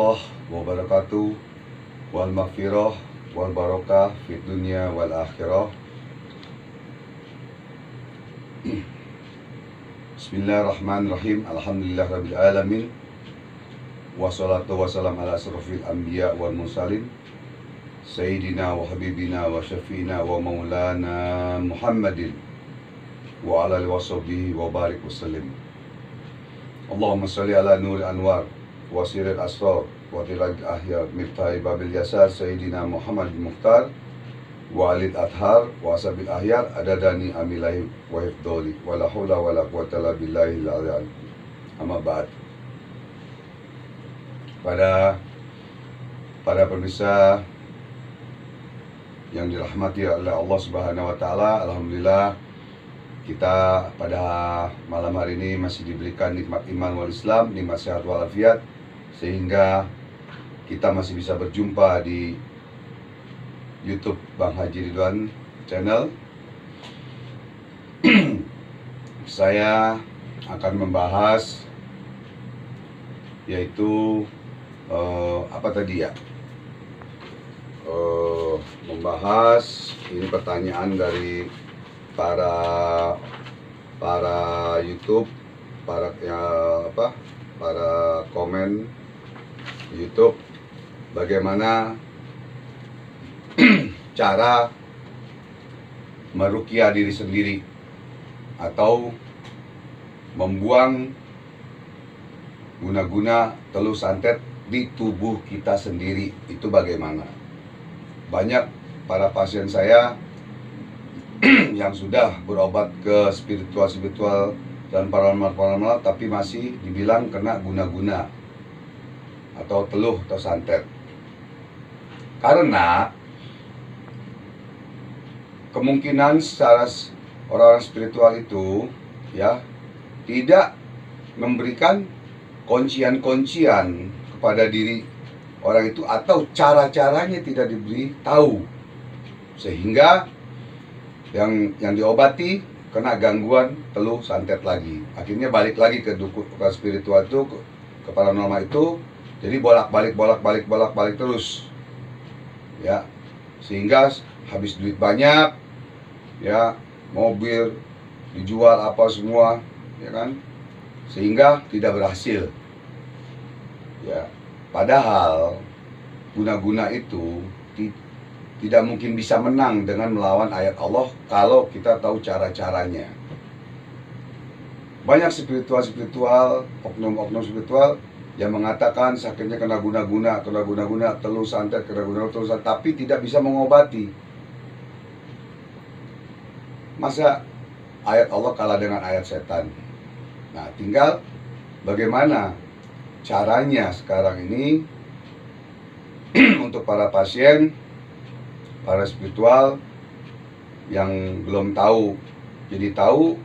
rahmatullah wabarakatuh wal maghfirah wal barakah fid dunya wal akhirah. Bismillahirrahmanirrahim. Alhamdulillahirabbil alamin. Wassalatu wassalam ala asrofil anbiya wal mursalin Sayyidina wa habibina wa syafi'ina wa maulana Muhammadin wa ala alihi wa sahbihi wa barik wasallim. Allahumma salli ala nuri anwar wa siril asrar wa tilal ahyar miftahi babil yasar Sayyidina Muhammad Mukhtar wa alid adhar wa asabil ahyar adadani amilahi wa hifdoli wa la hawla wa la quwwata illa billahi al-aliyyil. Amma ba'd. Para pemirsa yang dirahmati oleh Allah Subhanahu wa taala, alhamdulillah kita pada malam hari ini masih diberikan nikmat iman wal Islam, nikmat sehat walafiat, sehingga kita masih bisa berjumpa di YouTube Bang Haji Ridwan channel. Saya akan membahas yaitu membahas ini pertanyaan dari para YouTube, para komen YouTube, bagaimana cara meruqyah diri sendiri atau membuang guna-guna teluh santet di tubuh kita sendiri, itu bagaimana? Banyak para pasien saya yang sudah berobat ke spiritual dan paranormal tapi masih dibilang kena guna-guna atau teluh atau santet. Karena kemungkinan secara orang-orang spiritual itu ya tidak memberikan kuncian-kuncian kepada diri orang itu, atau cara-caranya tidak diberi tahu, sehingga yang diobati kena gangguan teluh santet lagi, akhirnya balik lagi ke dukun spiritual itu, ke paranormal itu, jadi bolak-balik terus ya, sehingga habis duit banyak ya, mobil dijual apa semua ya kan, sehingga tidak berhasil ya. Padahal guna-guna itu tidak mungkin bisa menang dengan melawan ayat Allah kalau kita tahu cara-caranya. Banyak spiritual, oknum spiritual yang mengatakan sakitnya kena guna-guna, teluh santet, tapi tidak bisa mengobati. Masa ayat Allah kalah dengan ayat setan? Nah, tinggal bagaimana caranya sekarang ini untuk para pasien, para spiritual yang belum tahu jadi tahu,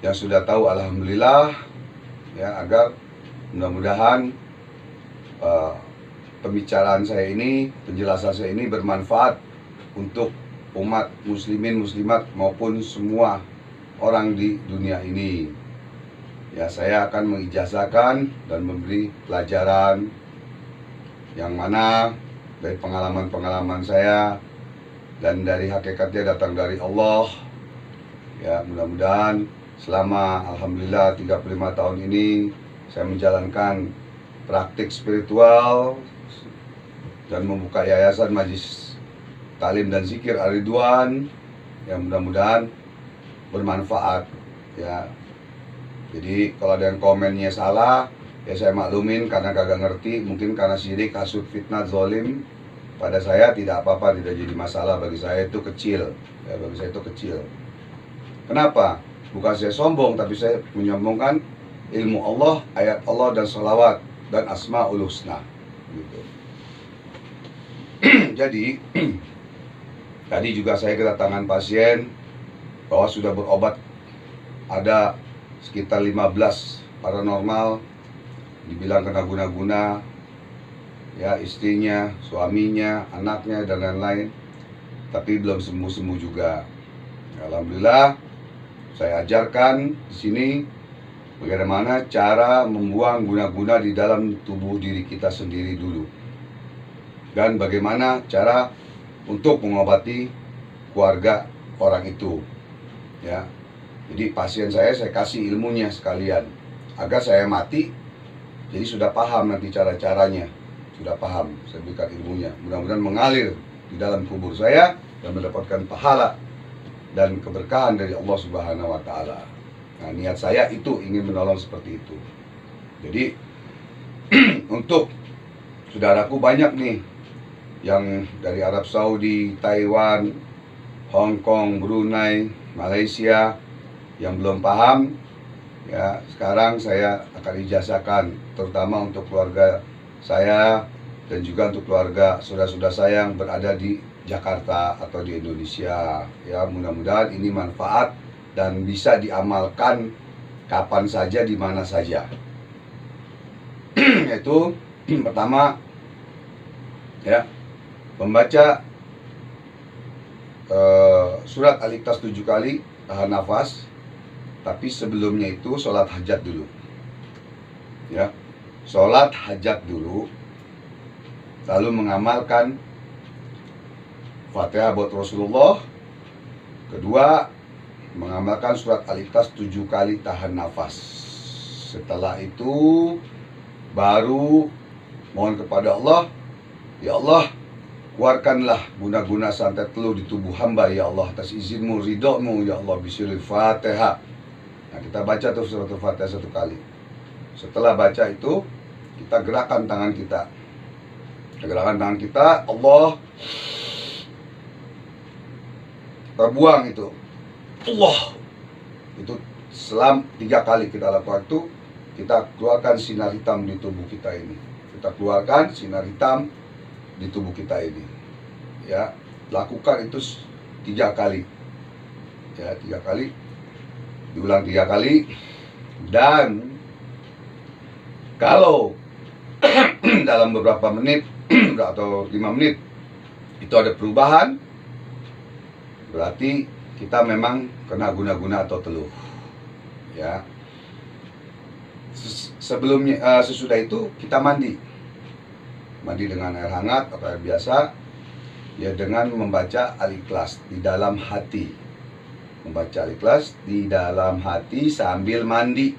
yang sudah tahu alhamdulillah ya, agar mudah-mudahan pembicaraan saya ini, penjelasan saya ini bermanfaat untuk umat muslimin muslimat maupun semua orang di dunia ini. Ya, saya akan mengijazahkan dan memberi pelajaran yang mana dari pengalaman-pengalaman saya dan dari hakikatnya datang dari Allah. Ya, mudah-mudahan selama alhamdulillah 35 tahun ini saya menjalankan praktik spiritual dan membuka yayasan Majlis Talim dan Zikir Ar-Ridwan, yang mudah-mudahan bermanfaat ya. Jadi kalau ada yang komennya salah ya saya maklumin, karena kagak ngerti, mungkin karena syirik, hasud, fitnah, zolim pada saya, tidak apa-apa, tidak jadi masalah. Bagi saya itu kecil ya, bagi saya itu kecil. Kenapa? Bukan saya sombong, tapi saya menyombongkan ilmu Allah, ayat Allah, dan sholawat dan asmaul husna gitu. Jadi tadi juga saya kedatangan pasien bahwa sudah berobat ada sekitar 15 paranormal, dibilang kena guna-guna ya, istrinya, suaminya, anaknya, dan lain-lain, tapi belum sembuh-sembuh juga. Alhamdulillah saya ajarkan di sini bagaimana cara membuang guna-guna di dalam tubuh diri kita sendiri dulu, dan bagaimana cara untuk mengobati keluarga orang itu, ya. Jadi pasien saya kasih ilmunya sekalian agar saya mati, jadi sudah paham nanti cara-caranya, sudah paham, saya berikan ilmunya, mudah-mudahan mengalir di dalam kubur saya dan mendapatkan pahala dan keberkahan dari Allah Subhanahu wa Ta'ala. Nah, niat saya itu ingin menolong seperti itu. Jadi untuk saudaraku banyak nih yang dari Arab Saudi, Taiwan, Hong Kong, Brunei, Malaysia yang belum paham, ya sekarang saya akan ijazahkan, terutama untuk keluarga saya dan juga untuk keluarga saudara-saudara saya yang berada di Jakarta atau di Indonesia. Ya, mudah-mudahan ini manfaat dan bisa diamalkan kapan saja, di mana saja. Yaitu pertama, ya, membaca surat Al-Ikhlas 7 kali, tahan nafas. Tapi sebelumnya itu sholat hajat dulu, ya, sholat hajat dulu, lalu mengamalkan Fatihah buat Rasulullah. Kedua, mengamalkan surat Al-Ikhlas 7 kali, tahan nafas. Setelah itu baru mohon kepada Allah, ya Allah, keluarkanlah guna-guna santet telur di tubuh hamba, ya Allah, atas izinmu, ridhomu, ya Allah, bismillahirrahmanirrahim. Fatihah. Nah, kita baca tuh surat Al-Fatihah 1 kali. Setelah baca itu, kita gerakkan tangan kita. Gerakan tangan kita, Allah, terbuang itu, Allah, itu selam 3 kali kita lakukan itu, kita keluarkan sinar hitam di tubuh kita ini. Kita keluarkan sinar hitam di tubuh kita ini. Ya, lakukan itu 3 kali. Ya, 3 kali. Diulang 3 kali. Dan kalau dalam beberapa menit atau 5 menit itu ada perubahan, berarti kita memang kena guna-guna atau teluh. Ya. Sebelumnya, sesudah itu kita mandi dengan air hangat atau air biasa, ya, dengan membaca Al-Ikhlas di dalam hati. Membaca Al-Ikhlas di dalam hati sambil mandi.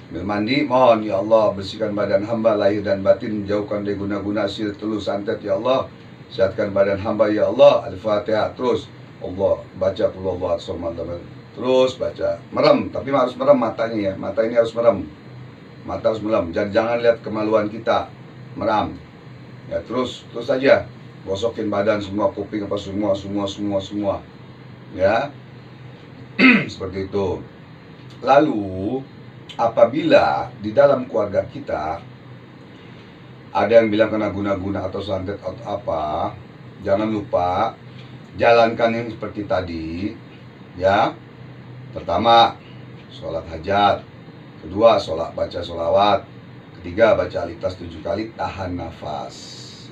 Sambil mandi, mohon ya Allah, bersihkan badan hamba lahir dan batin, jauhkan dari guna-guna, syirik, teluh, santet, ya Allah, sehatkan badan hamba, ya Allah. Al-Fatihah. Terus Allah baca Allah terus baca, merem, tapi harus merem matanya, ya, mata ini harus merem, mata harus merem, jangan lihat kemaluan kita, merem, ya. Terus saja gosokin badan semua, kuping apa semua, ya. Seperti itu. Lalu apabila di dalam keluarga kita ada yang bilang kena guna-guna atau santet atau apa, jangan lupa jalankan yang seperti tadi, ya. Pertama, sholat hajat. Kedua, baca sholawat. Ketiga, baca Al-Ikhlas 7 kali, tahan nafas.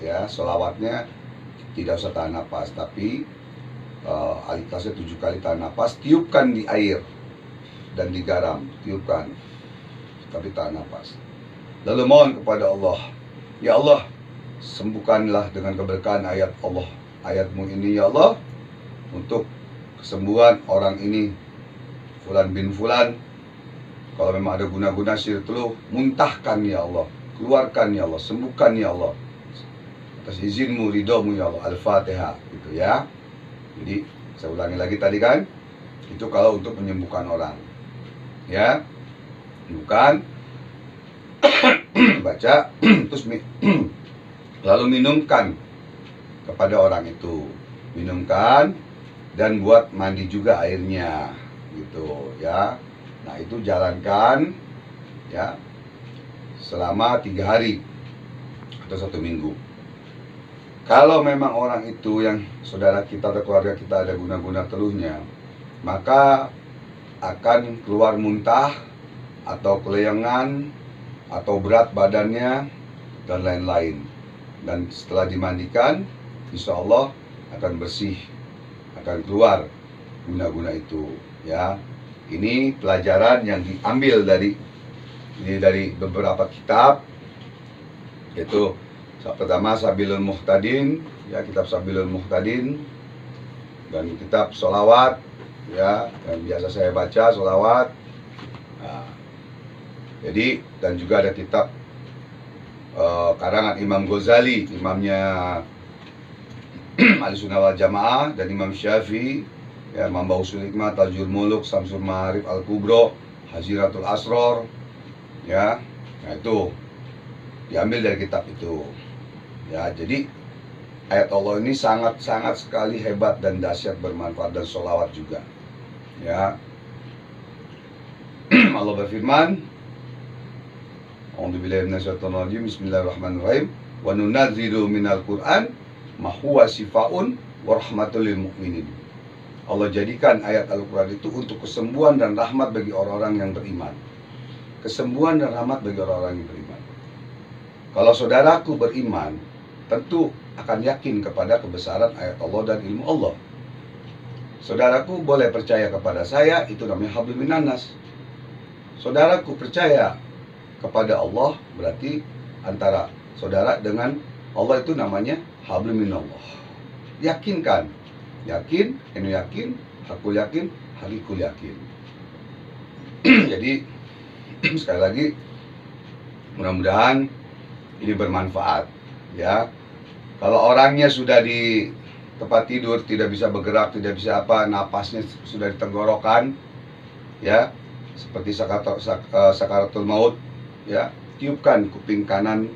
Ya, sholawatnya tidak usah tahan nafas, tapi Al-Ikhlasnya 7 kali tahan nafas, tiupkan di air dan di garam, tiupkan, tapi tahan nafas. Lalu mohon kepada Allah, ya Allah, sembuhkanlah dengan keberkahan ayat Allah, ayatmu ini, ya Allah, untuk kesembuhan orang ini, Fulan bin Fulan. Kalau memang ada guna-guna syirik teluh, muntahkan ya Allah, keluarkan ya Allah, sembuhkan ya Allah, atas izinmu, ridhomu ya Allah. Al-Fatihah, gitu ya. Jadi saya ulangi lagi tadi kan, itu kalau untuk menyembuhkan orang, ya, bukan baca terus lalu minumkan kepada orang itu, minumkan dan buat mandi juga airnya, gitu ya. Nah, itu jalankan, ya, selama 3 hari atau 1 minggu. Kalau memang orang itu yang saudara kita atau keluarga kita ada guna-guna teluhnya, maka akan keluar muntah atau keleyangan atau berat badannya dan lain-lain. Dan setelah dimandikan, insya Allah akan bersih, akan keluar guna-guna itu, ya. Ini pelajaran yang diambil dari beberapa kitab, yaitu pertama Sabilul Muhtadin, ya, kitab Sabilul Muhtadin, dan kitab sholawat, ya, yang biasa saya baca sholawat. Nah, jadi, dan juga ada kitab karangan Imam Ghazali, imamnya Ahlussunnah wal Jamaah, dan Imam Syafi'i, ya, Mambausul Hikmah, Tajul Muluk, Samsul Ma'arif Al-Kubro, Haziratul Asror, ya. Nah, itu diambil dari kitab itu, ya. Jadi ayat Allah ini sangat sekali hebat dan dahsyat, bermanfaat, dan sholawat juga, ya. Allah berfirman, A'udzubillahi minasyaitonirrajim, bismillahirrahmanirrahim, wa nunazzilu minal Qur'an ma huwa shifaa'un wa rahmatul lil mu'minin. Allah jadikan ayat Al-Quran itu untuk kesembuhan dan rahmat bagi orang-orang yang beriman. Kesembuhan dan rahmat bagi orang-orang yang beriman. Kalau saudaraku beriman, tentu akan yakin kepada kebesaran ayat Allah dan ilmu Allah. Saudaraku boleh percaya kepada saya, itu namanya hablum minannas. Saudaraku percaya kepada Allah, berarti antara saudara dengan Allah itu namanya hablum minallah. Yakinkan, yakin, enu yakin, hakul yakin, hakikul yakin. Jadi sekali lagi, mudah-mudahan ini bermanfaat, ya. Kalau orangnya sudah di tempat tidur, tidak bisa bergerak, tidak bisa apa, napasnya sudah di tenggorokan, ya, seperti sakaratul maut, ya, tiupkan kuping kanan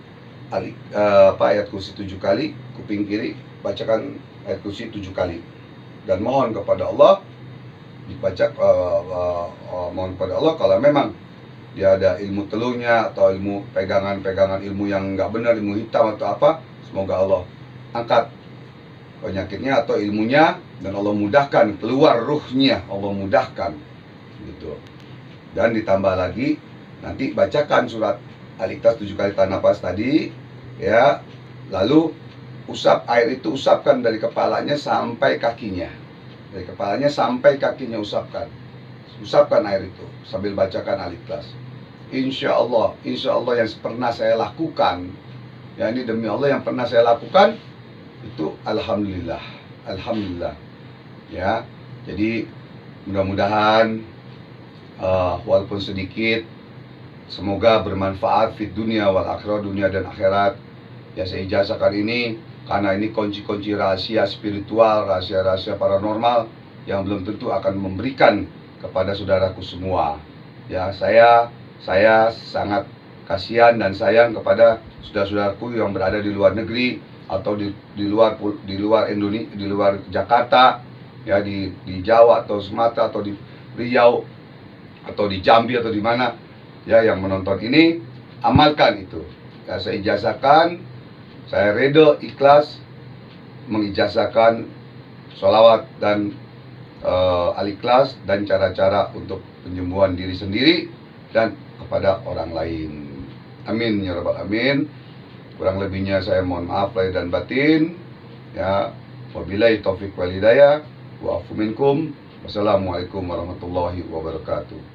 ayat kursi 7 kali, kuping kiri bacakan ayat kursi 7 kali, dan mohon kepada Allah dibaca, mohon kepada Allah kalau memang dia ada ilmu telunya atau ilmu pegangan ilmu yang nggak benar, ilmu hitam atau apa, semoga Allah angkat penyakitnya atau ilmunya, dan Allah mudahkan keluar ruhnya, Allah mudahkan, gitu. Dan ditambah lagi, nanti bacakan surat Al-Ikhlas 7 kali tahan nafas tadi, ya, lalu usap air itu, usapkan dari kepalanya sampai kakinya, dari kepalanya sampai kakinya, usapkan air itu sambil bacakan Al-Ikhlas. Insya Allah yang pernah saya lakukan, ya, ini demi Allah yang pernah saya lakukan itu, alhamdulillah, ya. Jadi mudah-mudahan walaupun sedikit, semoga bermanfaat fit dunia wal akhirah, dunia dan akhirat. Ya, saya ijazahkan ini karena ini kunci-kunci rahasia spiritual, rahasia-rahasia paranormal yang belum tentu akan memberikan kepada saudaraku semua. Ya, saya sangat kasihan dan sayang kepada saudara-saudaraku yang berada di luar negeri atau di luar Indonesia, di luar Jakarta, ya, di Jawa atau Sumatera atau di Riau atau di Jambi atau di mana, ya, yang menonton ini, amalkan itu. Ya, saya ijazahkan, saya ridho, ikhlas mengijazahkan sholawat dan Al-Ikhlas dan cara-cara untuk penyembuhan diri sendiri dan kepada orang lain. Amin ya rabbal alamin. Kurang lebihnya saya mohon maaf lahir dan batin, ya. Wabillahi taufiq wal hidayah, wa afu minkum. Wassalamualaikum warahmatullahi wabarakatuh.